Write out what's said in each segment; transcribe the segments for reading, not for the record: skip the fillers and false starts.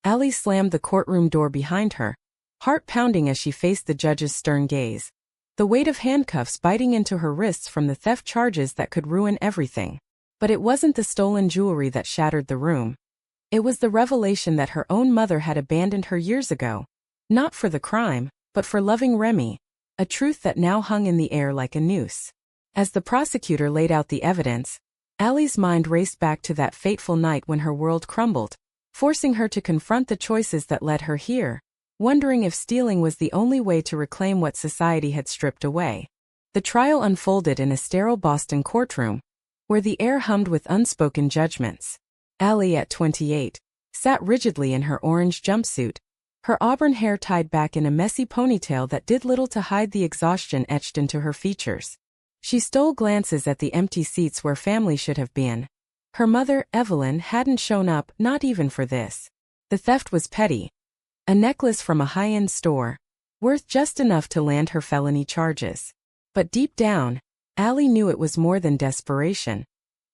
Allie slammed the courtroom door behind her, heart pounding as she faced the judge's stern gaze. The weight of handcuffs biting into her wrists from the theft charges that could ruin everything. But it wasn't the stolen jewelry that shattered the room. It was the revelation that her own mother had abandoned her years ago. Not for the crime, but for loving Remy, a truth that now hung in the air like a noose. As the prosecutor laid out the evidence, Allie's mind raced back to that fateful night when her world crumbled, forcing her to confront the choices that led her here, wondering if stealing was the only way to reclaim what society had stripped away. The trial unfolded in a sterile Boston courtroom, where the air hummed with unspoken judgments. Allie, at 28, sat rigidly in her orange jumpsuit, her auburn hair tied back in a messy ponytail that did little to hide the exhaustion etched into her features. She stole glances at the empty seats where family should have been. Her mother, Evelyn, hadn't shown up, not even for this. The theft was petty. A necklace from a high-end store, worth just enough to land her felony charges. But deep down, Allie knew it was more than desperation.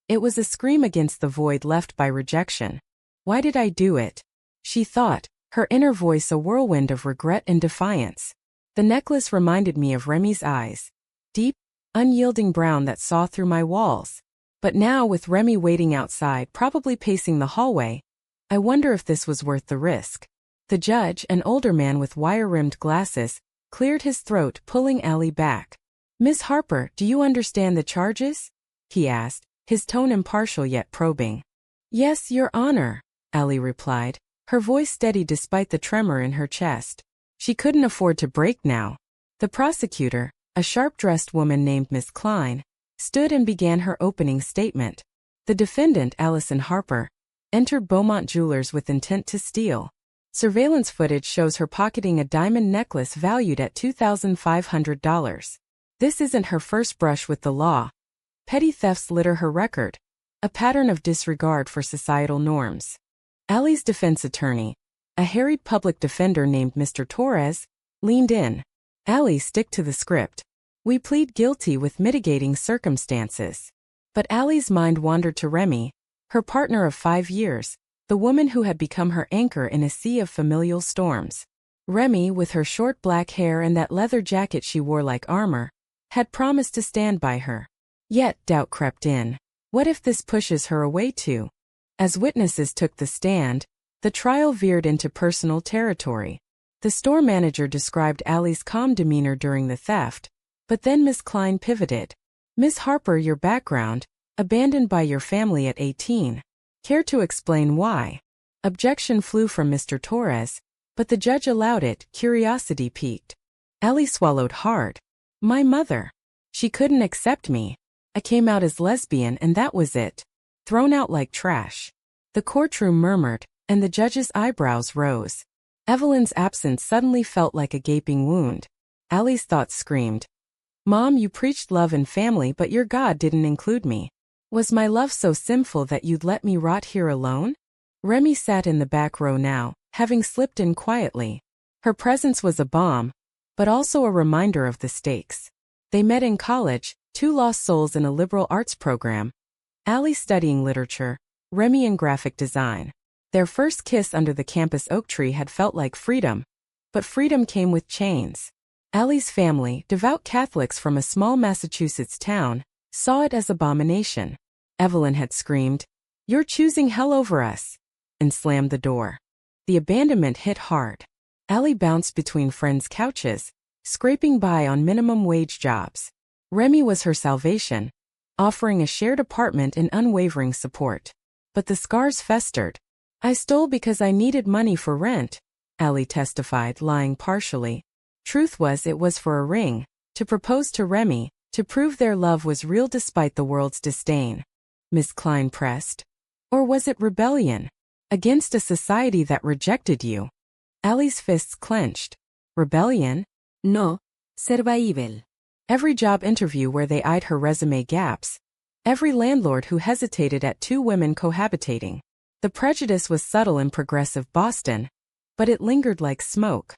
It was a scream against the void left by rejection. Why did I do it? She thought, her inner voice a whirlwind of regret and defiance. The necklace reminded me of Remy's eyes. Deep, unyielding brown that saw through my walls. But now, with Remy waiting outside, probably pacing the hallway, I wonder if this was worth the risk. The judge, an older man with wire-rimmed glasses, cleared his throat, pulling Allie back. "Miss Harper, do you understand the charges?" he asked, his tone impartial yet probing. "Yes, Your Honor," Allie replied, her voice steady despite the tremor in her chest. She couldn't afford to break now. The prosecutor, a sharp-dressed woman named Miss Klein, stood and began her opening statement. The defendant, Allison Harper, entered Beaumont Jewelers with intent to steal. Surveillance footage shows her pocketing a diamond necklace valued at $2,500. This isn't her first brush with the law. Petty thefts litter her record, a pattern of disregard for societal norms. Allie's defense attorney, a harried public defender named Mr. Torres, leaned in. "Allie, stick to the script. We plead guilty with mitigating circumstances." But Allie's mind wandered to Remy, her partner of 5 years, the woman who had become her anchor in a sea of familial storms. Remy, with her short black hair and that leather jacket she wore like armor, had promised to stand by her. Yet doubt crept in. What if this pushes her away too? As witnesses took the stand, the trial veered into personal territory. The store manager described Allie's calm demeanor during the theft, but then Miss Klein pivoted. "Miss Harper, your background, abandoned by your family at 18. Care to explain why?" Objection flew from Mr. Torres, but the judge allowed it, curiosity piqued. Allie swallowed hard. "My mother. She couldn't accept me. I came out as lesbian and that was it. Thrown out like trash." The courtroom murmured, and the judge's eyebrows rose. Evelyn's absence suddenly felt like a gaping wound. Allie's thoughts screamed, "Mom, you preached love and family, but your God didn't include me. Was my love so sinful that you'd let me rot here alone?" Remy sat in the back row now, having slipped in quietly. Her presence was a balm, but also a reminder of the stakes. They met in college, two lost souls in a liberal arts program. Allie studying literature, Remy in graphic design. Their first kiss under the campus oak tree had felt like freedom, but freedom came with chains. Allie's family, devout Catholics from a small Massachusetts town, saw it as abomination. Evelyn had screamed, "You're choosing hell over us," and slammed the door. The abandonment hit hard. Allie bounced between friends' couches, scraping by on minimum wage jobs. Remy was her salvation, offering a shared apartment and unwavering support. But the scars festered. "I stole because I needed money for rent," Allie testified, lying partially. Truth was, it was for a ring, to propose to Remy, to prove their love was real despite the world's disdain. Miss Klein pressed. "Or was it rebellion? Against a society that rejected you?" Allie's fists clenched. "Rebellion? No. Survival." Every job interview where they eyed her resume gaps. Every landlord who hesitated at two women cohabitating. The prejudice was subtle in progressive Boston, but it lingered like smoke.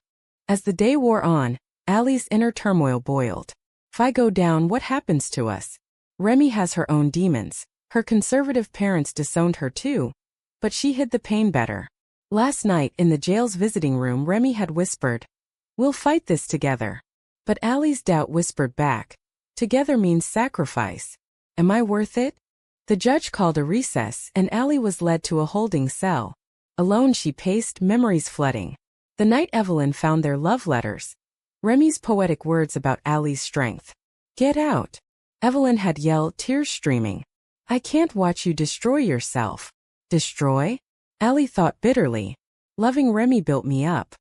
As the day wore on, Allie's inner turmoil boiled. If I go down, what happens to us? Remy has her own demons. Her conservative parents disowned her too, but she hid the pain better. Last night in the jail's visiting room, Remy had whispered, "We'll fight this together." But Allie's doubt whispered back, "Together means sacrifice. Am I worth it?" The judge called a recess and Allie was led to a holding cell. Alone she paced, memories flooding. The night Evelyn found their love letters. Remy's poetic words about Allie's strength. "Get out," Evelyn had yelled, tears streaming. "I can't watch you destroy yourself." Destroy? Allie thought bitterly. Loving Remy built me up.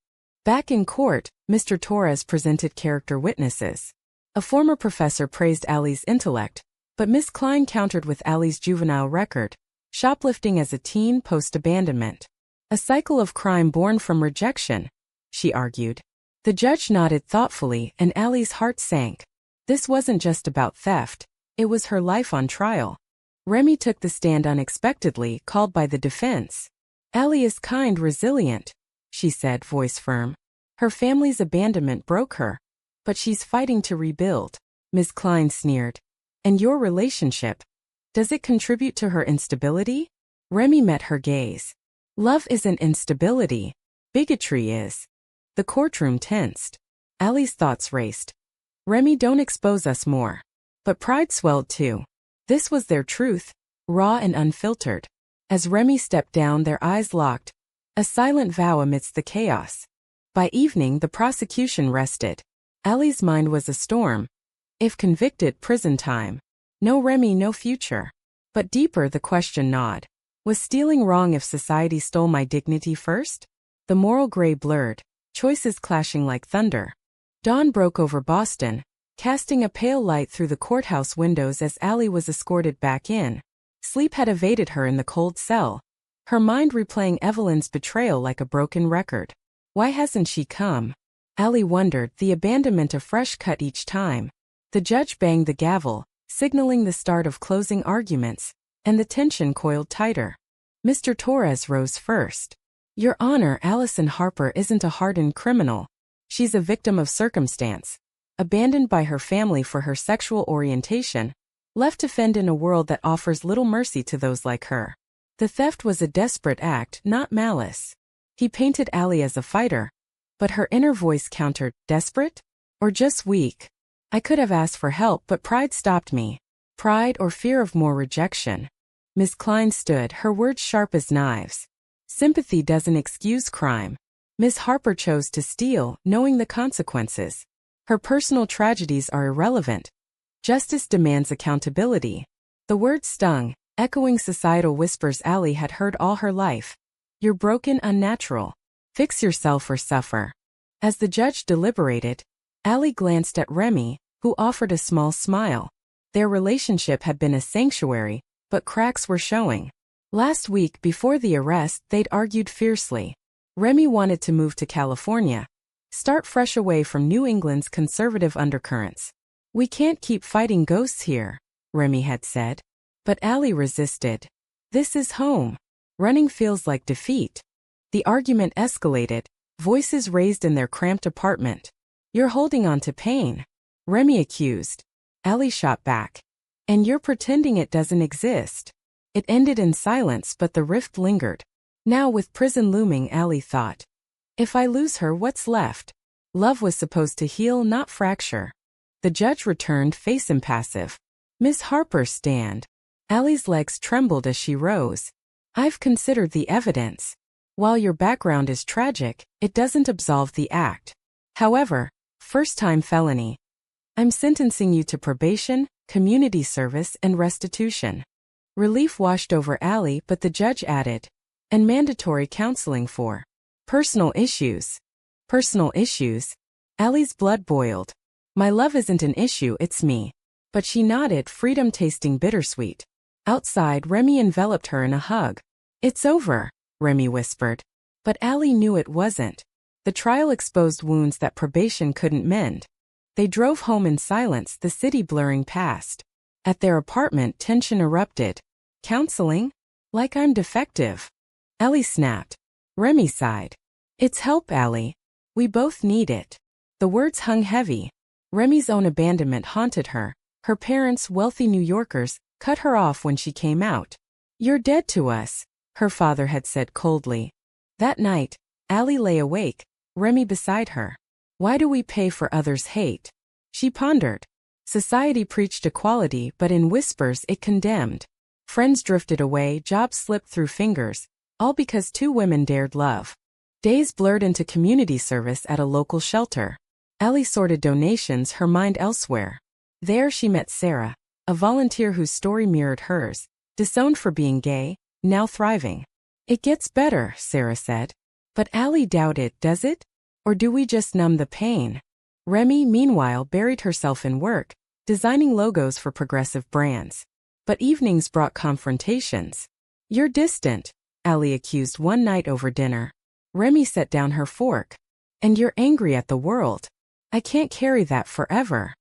Back in court, Mr. Torres presented character witnesses. A former professor praised Allie's intellect, but Miss Klein countered with Allie's juvenile record, shoplifting as a teen post-abandonment. A cycle of crime born from rejection, she argued. The judge nodded thoughtfully and Allie's heart sank. This wasn't just about theft, it was her life on trial. Remy took the stand unexpectedly, called by the defense. "Allie is kind, resilient," she said, voice firm. "Her family's abandonment broke her. But she's fighting to rebuild." Ms. Klein sneered. "And your relationship? Does it contribute to her instability?" Remy met her gaze. "Love isn't instability. Bigotry is." The courtroom tensed. Allie's thoughts raced. "Remy, don't expose us more." But pride swelled too. This was their truth, raw and unfiltered. As Remy stepped down, their eyes locked, a silent vow amidst the chaos. By evening, the prosecution rested. Allie's mind was a storm. If convicted, prison time. No Remy, no future. But deeper, the question gnawed. Was stealing wrong if society stole my dignity first? The moral gray blurred, choices clashing like thunder. Dawn broke over Boston, casting a pale light through the courthouse windows as Allie was escorted back in. Sleep had evaded her in the cold cell, her mind replaying Evelyn's betrayal like a broken record. Why hasn't she come? Allie wondered, the abandonment a fresh cut each time. The judge banged the gavel, signaling the start of closing arguments, and the tension coiled tighter. Mr. Torres rose first. "Your Honor, Allison Harper isn't a hardened criminal. She's a victim of circumstance. Abandoned by her family for her sexual orientation, left to fend in a world that offers little mercy to those like her. The theft was a desperate act, not malice." He painted Allie as a fighter, but her inner voice countered, "Desperate? Or just weak? I could have asked for help, but pride stopped me." Pride or fear of more rejection? Miss Klein stood, her words sharp as knives. "Sympathy doesn't excuse crime." Miss Harper chose to steal, knowing the consequences. Her personal tragedies are irrelevant. Justice demands accountability. The words stung, echoing societal whispers Allie had heard all her life. "You're broken, unnatural. Fix yourself or suffer." As the judge deliberated, Allie glanced at Remy, who offered a small smile. Their relationship had been a sanctuary, but cracks were showing. Last week, before the arrest, they'd argued fiercely. Remy wanted to move to California, start fresh away from New England's conservative undercurrents. "We can't keep fighting ghosts here," Remy had said. But Allie resisted. "This is home. Running feels like defeat." The argument escalated, voices raised in their cramped apartment. "You're holding on to pain," Remy accused. Allie shot back. "And you're pretending it doesn't exist." It ended in silence, but the rift lingered. Now, with prison looming, Allie thought, "If I lose her, what's left?" Love was supposed to heal, not fracture. The judge returned, face impassive. "Miss Harper, stand." Allie's legs trembled as she rose. "I've considered the evidence. While your background is tragic, it doesn't absolve the act. However, first-time felony. I'm sentencing you to probation, community service, and restitution." Relief washed over Allie, but the judge added, "And mandatory counseling for personal issues." Personal issues? Allie's blood boiled. "My love isn't an issue, it's me." But she nodded, freedom tasting bittersweet. Outside, Remy enveloped her in a hug. "It's over," Remy whispered. But Allie knew it wasn't. The trial exposed wounds that probation couldn't mend. They drove home in silence, the city blurring past. At their apartment, tension erupted. "Counseling? Like I'm defective." Allie snapped. Remy sighed. "It's help, Allie. We both need it." The words hung heavy. Remy's own abandonment haunted her. Her parents, wealthy New Yorkers, cut her off when she came out. "You're dead to us," her father had said coldly. That night, Allie lay awake, Remy beside her. Why do we pay for others' hate? She pondered. Society preached equality, but in whispers it condemned. Friends drifted away, jobs slipped through fingers, all because two women dared love. Days blurred into community service at a local shelter. Allie sorted donations, her mind elsewhere. There she met Sarah, a volunteer whose story mirrored hers, disowned for being gay, now thriving. It gets better, Sarah said. But Allie doubted, does it? Or do we just numb the pain? Remy, meanwhile, buried herself in work, designing logos for progressive brands. But evenings brought confrontations. You're distant, Allie accused one night over dinner. Remy set down her fork. And you're angry at the world. I can't carry that forever.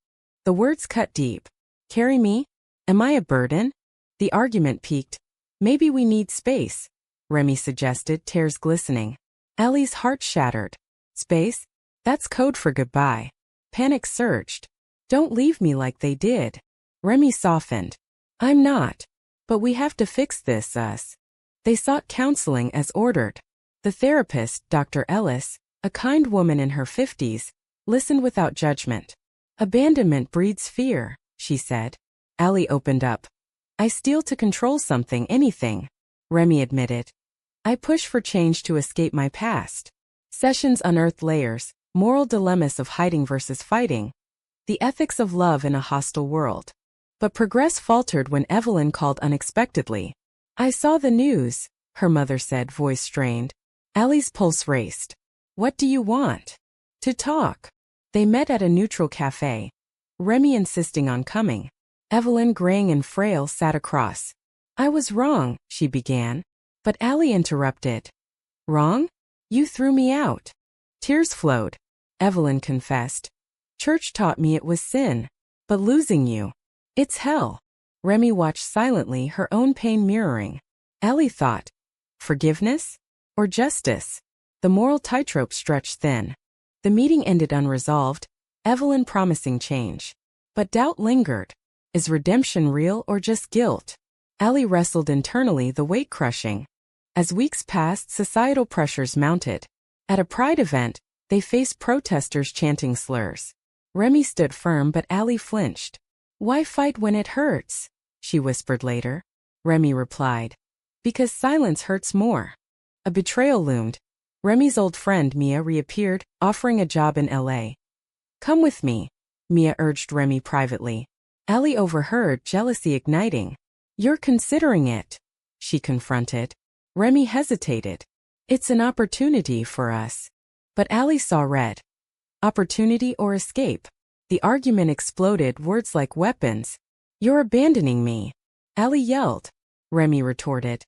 The words cut deep. Carry me? Am I a burden? The argument peaked. Maybe we need space, Remy suggested, tears glistening. Allie's heart shattered. Space? That's code for goodbye. Panic surged. Don't leave me like they did. Remy softened. I'm not. But we have to fix this, us. They sought counseling as ordered. The therapist, Dr. Ellis, a kind woman in her 50s, listened without judgment. Abandonment breeds fear, she said. Allie opened up. I steal to control something, anything, Remy admitted. I push for change to escape my past. Sessions unearthed layers, moral dilemmas of hiding versus fighting, the ethics of love in a hostile world. But progress faltered when Evelyn called unexpectedly. I saw the news, her mother said, voice strained. Allie's pulse raced. What do you want? To talk. They met at a neutral cafe. Remy insisting on coming. Evelyn, graying and frail, sat across. I was wrong, she began. But Allie interrupted. Wrong? You threw me out. Tears flowed. Evelyn confessed. Church taught me it was sin. But losing you. It's hell. Remy watched silently, her own pain mirroring. Allie thought. Forgiveness? Or justice? The moral tightrope stretched thin. The meeting ended unresolved, Evelyn promising change. But doubt lingered. Is redemption real or just guilt? Allie wrestled internally, the weight crushing. As weeks passed, societal pressures mounted. At a pride event, they faced protesters chanting slurs. Remy stood firm, but Allie flinched. Why fight when it hurts? She whispered later. Remy replied. Because silence hurts more. A betrayal loomed. Remy's old friend Mia reappeared, offering a job in LA. Come with me, Mia urged Remy privately. Allie overheard, jealousy igniting. You're considering it, she confronted. Remy hesitated. It's an opportunity for us. But Allie saw red. Opportunity or escape? The argument exploded, words like weapons. You're abandoning me, Allie yelled. Remy retorted.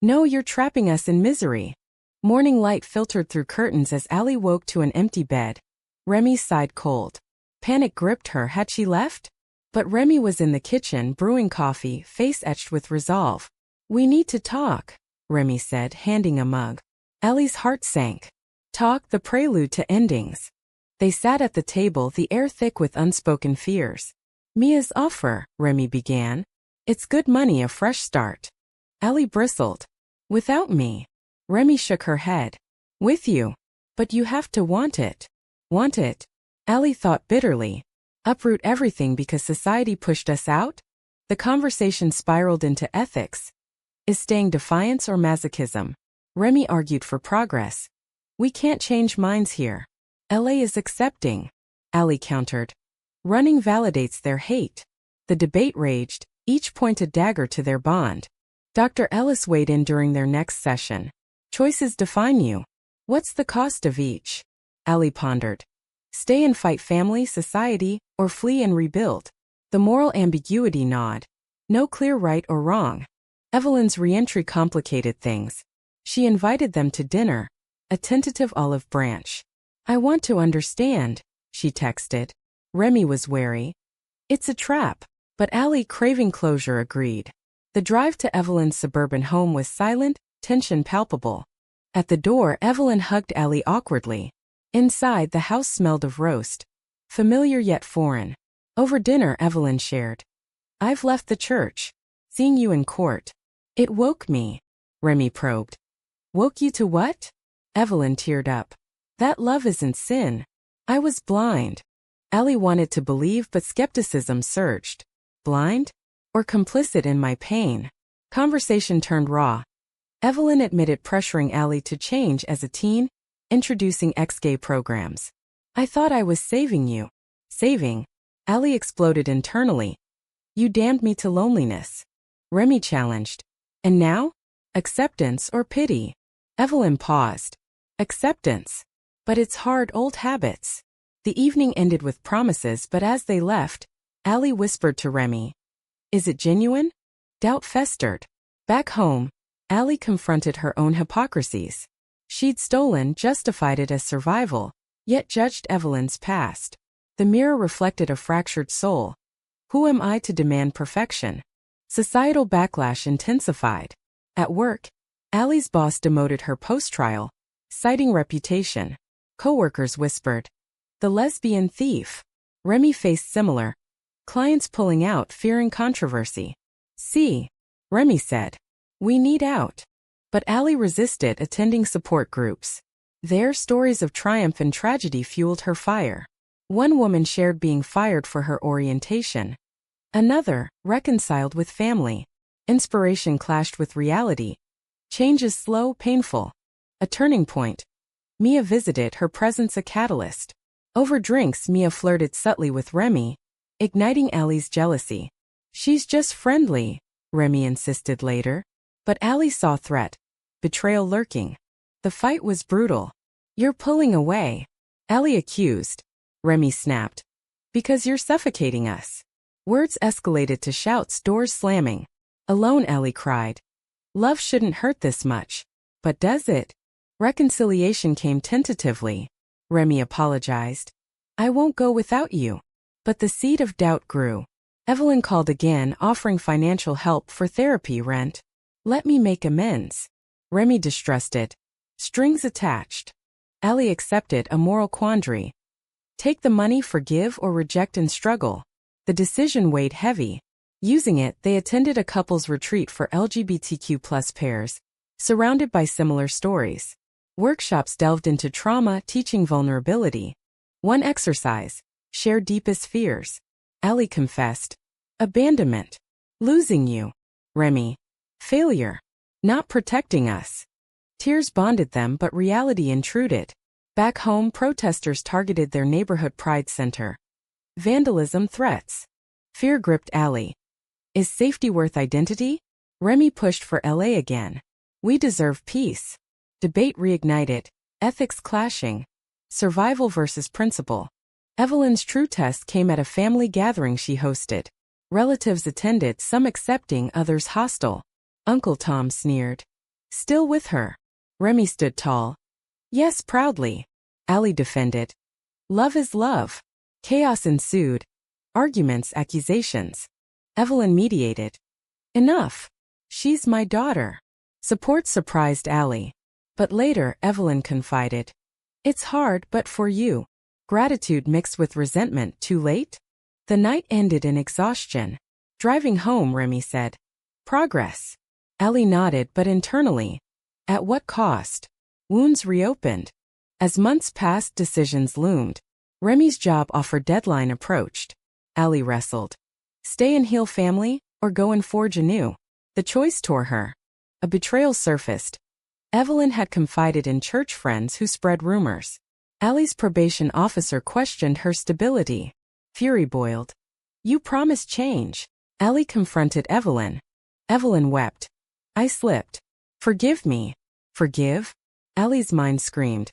No, you're trapping us in misery. Morning light filtered through curtains as Allie woke to an empty bed. Remy sighed cold. Panic gripped her. Had she left? But Remy was in the kitchen, brewing coffee, face etched with resolve. We need to talk, Remy said, handing a mug. Allie's heart sank. Talk, the prelude to endings. They sat at the table, the air thick with unspoken fears. Mia's offer, Remy began. It's good money, a fresh start. Allie bristled. Without me. Remy shook her head. With you. But you have to want it. Want it? Allie thought bitterly. Uproot everything because society pushed us out? The conversation spiraled into ethics. Is staying defiance or masochism? Remy argued for progress. We can't change minds here. LA is accepting, Allie countered. Running validates their hate. The debate raged, each pointed dagger to their bond. Dr. Ellis weighed in during their next session. Choices define you. What's the cost of each? Allie pondered. Stay and fight family, society, or flee and rebuild. The moral ambiguity gnawed. No clear right or wrong. Evelyn's re-entry complicated things. She invited them to dinner, a tentative olive branch. I want to understand, she texted. Remy was wary. It's a trap. But Allie, craving closure, agreed. The drive to Evelyn's suburban home was silent, tension palpable. At the door, Evelyn hugged Allie awkwardly. Inside, the house smelled of roast. Familiar yet foreign. Over dinner, Evelyn shared. I've left the church. Seeing you in court. It woke me. Remy probed. Woke you to what? Evelyn teared up. That love isn't sin. I was blind. Allie wanted to believe, but skepticism surged. Blind? Or complicit in my pain? Conversation turned raw. Evelyn admitted pressuring Allie to change as a teen, introducing ex-gay programs. I thought I was saving you. Saving? Allie exploded internally. You damned me to loneliness. Remy challenged. And now? Acceptance or pity? Evelyn paused. Acceptance. But it's hard, old habits. The evening ended with promises, but as they left, Allie whispered to Remy. Is it genuine? Doubt festered. Back home, Allie confronted her own hypocrisies. She'd stolen, justified it as survival, yet judged Evelyn's past. The mirror reflected a fractured soul. Who am I to demand perfection? Societal backlash intensified. At work, Allie's boss demoted her post-trial, citing reputation. Coworkers whispered, the lesbian thief. Remy faced similar. Clients pulling out, fearing controversy. See, Remy said, we need out. But Allie resisted, attending support groups. Their stories of triumph and tragedy fueled her fire. One woman shared being fired for her orientation. Another, reconciled with family. Inspiration clashed with reality. Change is slow, painful. A turning point. Mia visited, her presence a catalyst. Over drinks, Mia flirted subtly with Remy, igniting Allie's jealousy. She's just friendly, Remy insisted later. But Allie saw threat. Betrayal lurking. The fight was brutal. You're pulling away. Allie accused. Remy snapped. Because you're suffocating us. Words escalated to shouts, doors slamming. Alone, Allie cried. Love shouldn't hurt this much. But does it? Reconciliation came tentatively. Remy apologized. I won't go without you. But the seed of doubt grew. Evelyn called again, offering financial help for therapy, rent. Let me make amends. Remy distrusted. Strings attached. Allie accepted, a moral quandary. Take the money, forgive, or reject and struggle. The decision weighed heavy. Using it, they attended a couples retreat for LGBTQ+ pairs, surrounded by similar stories. Workshops delved into trauma, teaching vulnerability. One exercise, share deepest fears. Allie confessed. Abandonment. Losing you. Remy. Failure. Not protecting us. Tears bonded them, but reality intruded. Back home, protesters targeted their neighborhood pride center. Vandalism threats. Fear gripped Allie. Is safety worth identity? Remy pushed for LA again. We deserve peace. Debate reignited. Ethics clashing. Survival versus principle. Evelyn's true test came at a family gathering she hosted. Relatives attended, some accepting, others hostile. Uncle Tom sneered. Still with her. Remy stood tall. Yes, proudly. Allie defended. Love is love. Chaos ensued. Arguments, accusations. Evelyn mediated. Enough. She's my daughter. Support surprised Allie. But later, Evelyn confided. It's hard, but for you. Gratitude mixed with resentment. Too late? The night ended in exhaustion. Driving home, Remy said. Progress. Allie nodded, but internally. At what cost? Wounds reopened. As months passed, decisions loomed. Remy's job offer deadline approached. Allie wrestled. Stay and heal family, or go and forge anew? The choice tore her. A betrayal surfaced. Evelyn had confided in church friends who spread rumors. Allie's probation officer questioned her stability. Fury boiled. You promised change. Allie confronted Evelyn. Evelyn wept. I slipped. Forgive me. Forgive? Allie's mind screamed.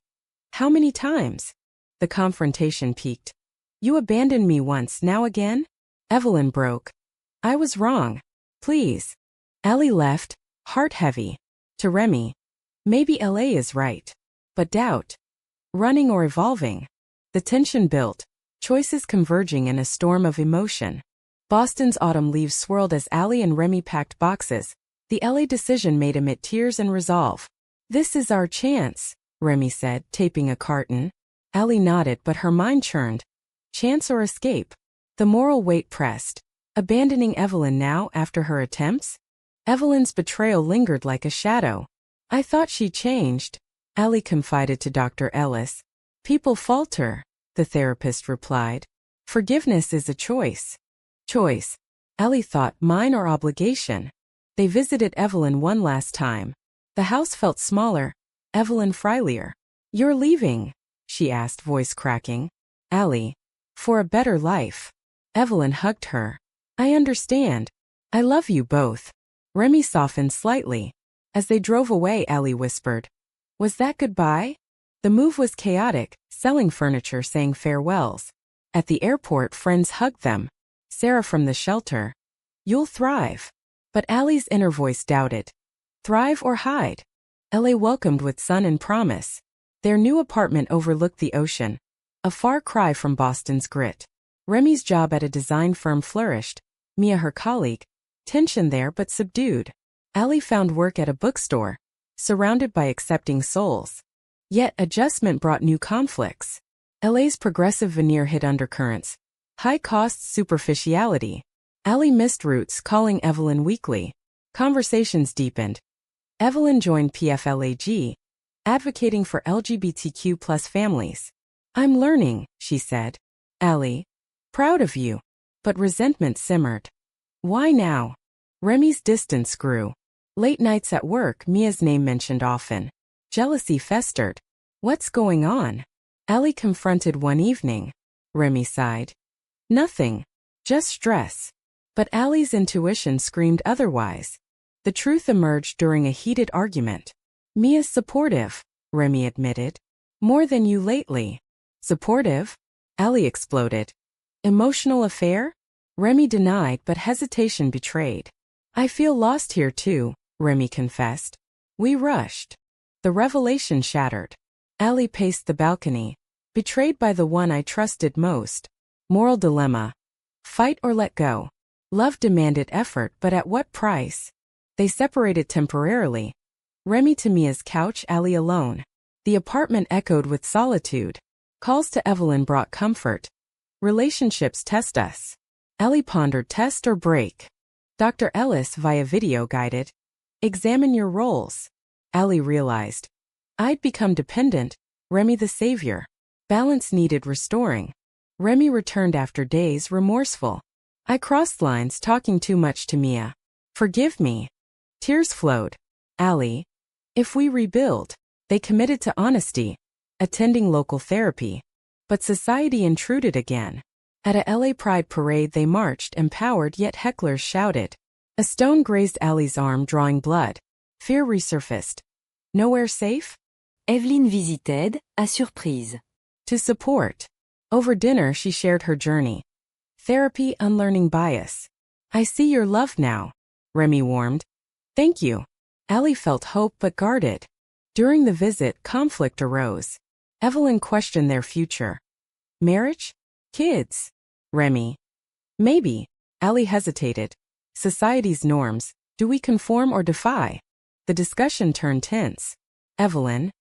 How many times? The confrontation peaked. You abandoned me once, now again? Evelyn broke. I was wrong. Please. Allie left, heart heavy. To Remy. Maybe LA is right. But doubt. Running or evolving. The tension built. Choices converging in a storm of emotion. Boston's autumn leaves swirled as Allie and Remy packed boxes. The LA decision made amid tears and resolve. This is our chance, Remy said, taping a carton. Allie nodded, but her mind churned. Chance or escape? The moral weight pressed. Abandoning Evelyn now after her attempts? Evelyn's betrayal lingered like a shadow. I thought she changed. Allie confided to Dr. Ellis. People falter, the therapist replied. Forgiveness is a choice. Choice. Allie thought, mine or obligation. They visited Evelyn one last time. The house felt smaller. Evelyn Freilier. You're leaving? She asked, voice cracking. Allie. For a better life. Evelyn hugged her. I understand. I love you both. Remy softened slightly. As they drove away, Allie whispered. Was that goodbye? The move was chaotic, selling furniture, saying farewells. At the airport, friends hugged them. Sarah from the shelter. You'll thrive. But Allie's inner voice doubted. Thrive or hide? LA welcomed with sun and promise. Their new apartment overlooked the ocean. A far cry from Boston's grit. Remy's job at a design firm flourished. Mia, her colleague. Tension there but subdued. Allie found work at a bookstore. Surrounded by accepting souls. Yet adjustment brought new conflicts. LA's progressive veneer hid undercurrents. High costs, superficiality. Allie missed roots, calling Evelyn weekly. Conversations deepened. Evelyn joined PFLAG, advocating for LGBTQ+ families. I'm learning, she said. Allie. Proud of you. But resentment simmered. Why now? Remy's distance grew. Late nights at work, Mia's name mentioned often. Jealousy festered. What's going on? Allie confronted one evening. Remy sighed. Nothing. Just stress. But Allie's intuition screamed otherwise. The truth emerged during a heated argument. Mia's supportive, Remy admitted. More than you lately. Supportive? Allie exploded. Emotional affair? Remy denied, but hesitation betrayed. I feel lost here too, Remy confessed. We rushed. The revelation shattered. Allie paced the balcony. Betrayed by the one I trusted most. Moral dilemma. Fight or let go. Love demanded effort, but at what price? They separated temporarily. Remy to Mia's couch, Allie alone. The apartment echoed with solitude. Calls to Evelyn brought comfort. Relationships test us. Allie pondered, test or break. Dr. Ellis via video guided. Examine your roles. Allie realized. I'd become dependent, Remy the savior. Balance needed restoring. Remy returned after days, remorseful. I crossed lines, talking too much to Mia. Forgive me. Tears flowed. Allie. If we rebuild. They committed to honesty. Attending local therapy. But society intruded again. At a LA Pride parade they marched, empowered, yet hecklers shouted. A stone grazed Allie's arm, drawing blood. Fear resurfaced. Nowhere safe? Evelyn visited, à surprise. To support. Over dinner she shared her journey. Therapy, unlearning bias. I see your love now. Remy warmed. Thank you. Allie felt hope but guarded. During the visit, conflict arose. Evelyn questioned their future. Marriage? Kids? Remy. Maybe. Allie hesitated. Society's norms. Do we conform or defy? The discussion turned tense. Evelyn.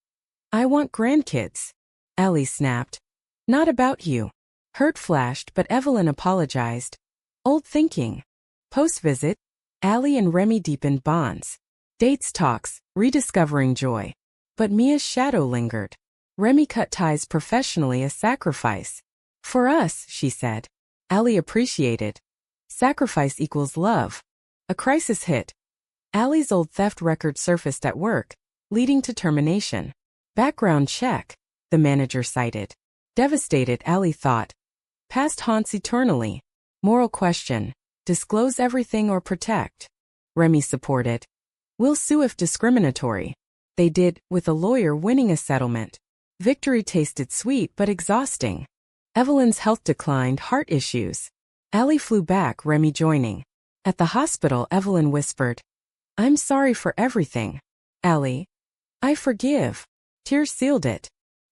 I want grandkids. Allie snapped. Not about you. Hurt flashed, but Evelyn apologized. Old thinking. Post-visit, Allie and Remy deepened bonds. Dates, talks, rediscovering joy. But Mia's shadow lingered. Remy cut ties professionally, a sacrifice. For us, she said. Allie appreciated. Sacrifice equals love. A crisis hit. Allie's old theft record surfaced at work, leading to termination. Background check, the manager cited. Devastated, Allie thought. Past haunts eternally. Moral question. Disclose everything or protect. Remy supported. We'll sue if discriminatory. They did, with a lawyer winning a settlement. Victory tasted sweet but exhausting. Evelyn's health declined, heart issues. Allie flew back, Remy joining. At the hospital, Evelyn whispered. I'm sorry for everything. Allie. I forgive. Tears sealed it.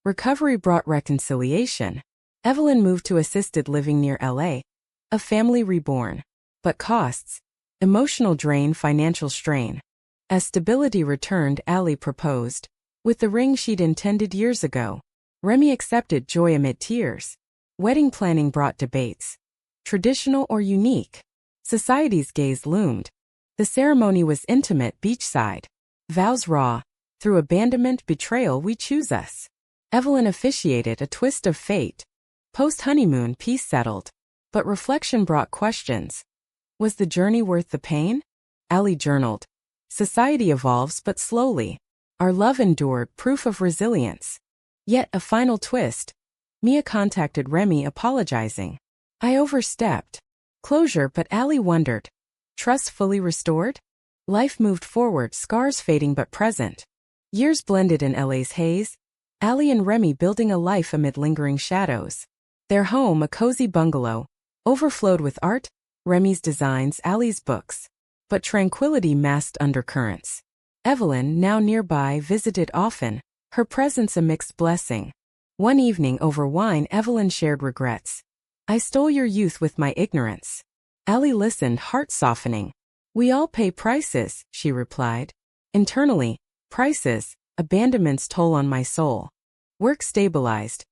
Recovery brought reconciliation. Evelyn moved to assisted living near LA. A family reborn. But costs. Emotional drain, financial strain. As stability returned, Allie proposed. With the ring she'd intended years ago. Remy accepted, joy amid tears. Wedding planning brought debates. Traditional or unique? Society's gaze loomed. The ceremony was intimate, beachside. Vows raw. Through abandonment, betrayal, we choose us. Evelyn officiated a twist of fate. Post-honeymoon, peace settled. But reflection brought questions. Was the journey worth the pain? Allie journaled. Society evolves but slowly. Our love endured, proof of resilience. Yet a final twist. Mia contacted Remy apologizing. I overstepped. Closure, but Allie wondered. Trust fully restored? Life moved forward, scars fading but present. Years blended in LA's haze. Allie and Remy building a life amid lingering shadows. Their home, a cozy bungalow, overflowed with art, Remy's designs, Allie's books. But tranquility masked undercurrents. Evelyn, now nearby, visited often, her presence a mixed blessing. One evening over wine, Evelyn shared regrets. I stole your youth with my ignorance. Allie listened, heart softening. We all pay prices, she replied. Internally, prices, abandonment's toll on my soul. Work stabilized.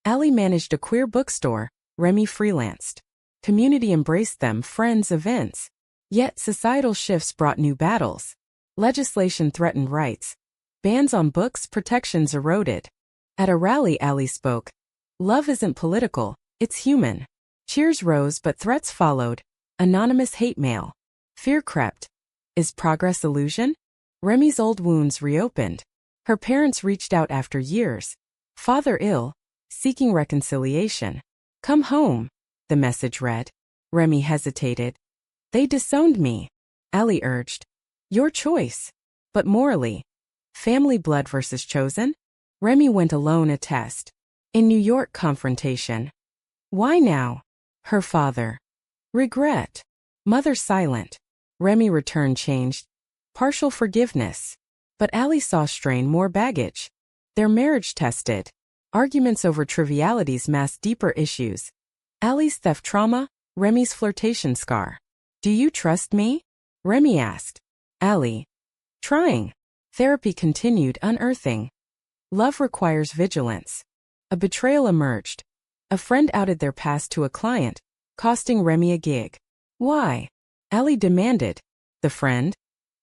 Allie managed a queer bookstore, Remy freelanced. Community embraced them, friends, events. Yet societal shifts brought new battles. Legislation threatened rights. Bans on books, protections eroded. At a rally, Allie spoke. Love isn't political, it's human. Cheers rose but threats followed. Anonymous hate mail. Fear crept. Is progress illusion? Remy's old wounds reopened. Her parents reached out after years. Father ill, seeking reconciliation. Come home, the message read. Remy hesitated. They disowned me, Allie urged. Your choice. But morally. Family blood versus chosen? Remy went alone, a test. In New York, confrontation. Why now? Her father. Regret. Mother silent. Remy returned changed. Partial forgiveness. But Allie saw strain, more baggage. Their marriage tested. Arguments over trivialities masked deeper issues. Allie's theft trauma, Remy's flirtation scar. Do you trust me? Remy asked. Allie. Trying. Therapy continued, unearthing. Love requires vigilance. A betrayal emerged. A friend outed their past to a client, costing Remy a gig. Why? Allie demanded. The friend?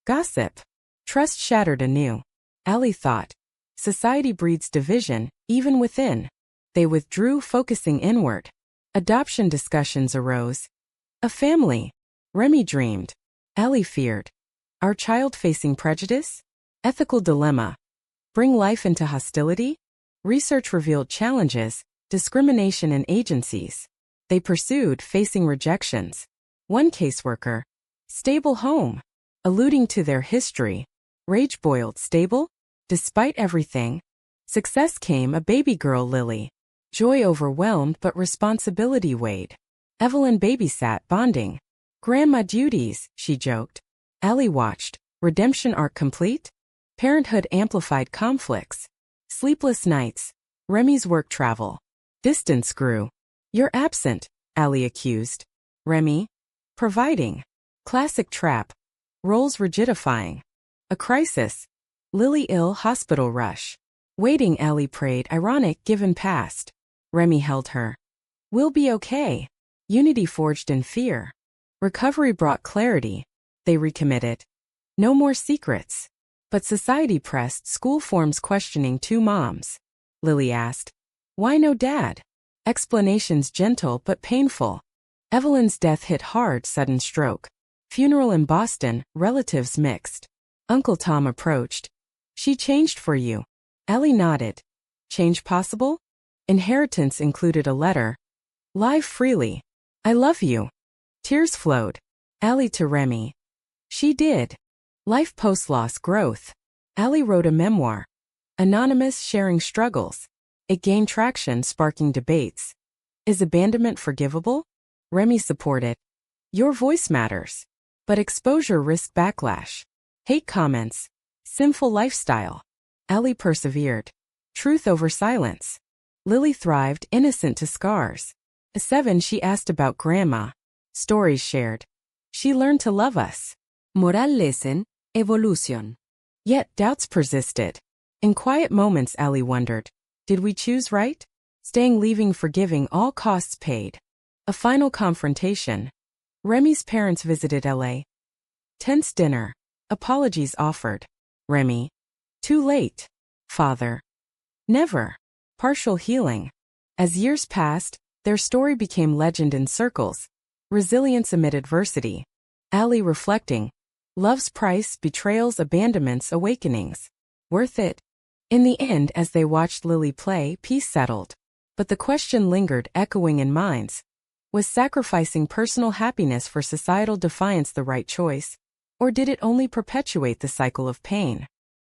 Gossip. Trust shattered anew. Allie thought. Society breeds division, even within. They withdrew, focusing inward. Adoption discussions arose. A family. Remy dreamed. Allie feared. Our child facing prejudice? Ethical dilemma. Bring life into hostility? Research revealed challenges, discrimination in agencies. They pursued, facing rejections. One caseworker. Stable home. Alluding to their history. Rage boiled, stable? Despite everything. Success came, a baby girl, Lily. Joy overwhelmed but responsibility weighed. Evelyn babysat, bonding. Grandma duties, she joked. Allie watched. Redemption arc complete? Parenthood amplified conflicts. Sleepless nights. Remy's work travel. Distance grew. You're absent, Allie accused. Remy? Providing. Classic trap. Roles rigidifying. A crisis. Lily ill, hospital rush. Waiting, Allie prayed, ironic given past. Remy held her. We'll be okay. Unity forged in fear. Recovery brought clarity. They recommitted. No more secrets. But society pressed, school forms questioning two moms. Lily asked. Why no dad? Explanations gentle but painful. Evelyn's death hit hard, sudden stroke. Funeral in Boston, relatives mixed. Uncle Tom approached. She changed for you. Allie nodded. Change possible? Inheritance included a letter. Live freely. I love you. Tears flowed. Allie to Remy. She did. Life post-loss growth. Allie wrote a memoir. Anonymous, sharing struggles. It gained traction, sparking debates. Is abandonment forgivable? Remy supported. Your voice matters. But exposure risked backlash. Hate comments. Sinful lifestyle. Allie persevered. Truth over silence. Lily thrived, innocent to scars. At 7, she asked about Grandma. Stories shared. She learned to love us. Moral lesson, evolution. Yet doubts persisted. In quiet moments, Allie wondered. Did we choose right? Staying, leaving, forgiving, all costs paid. A final confrontation. Remy's parents visited LA. Tense dinner. Apologies offered. Remy. Too late, father. Never. Partial healing. As years passed, their story became legend in circles. Resilience amid adversity. Allie reflecting. Love's price, betrayals, abandonments, awakenings. Worth it? In the end, as they watched Lily play, peace settled. But the question lingered, echoing in minds. Was sacrificing personal happiness for societal defiance the right choice? Or did it only perpetuate the cycle of pain?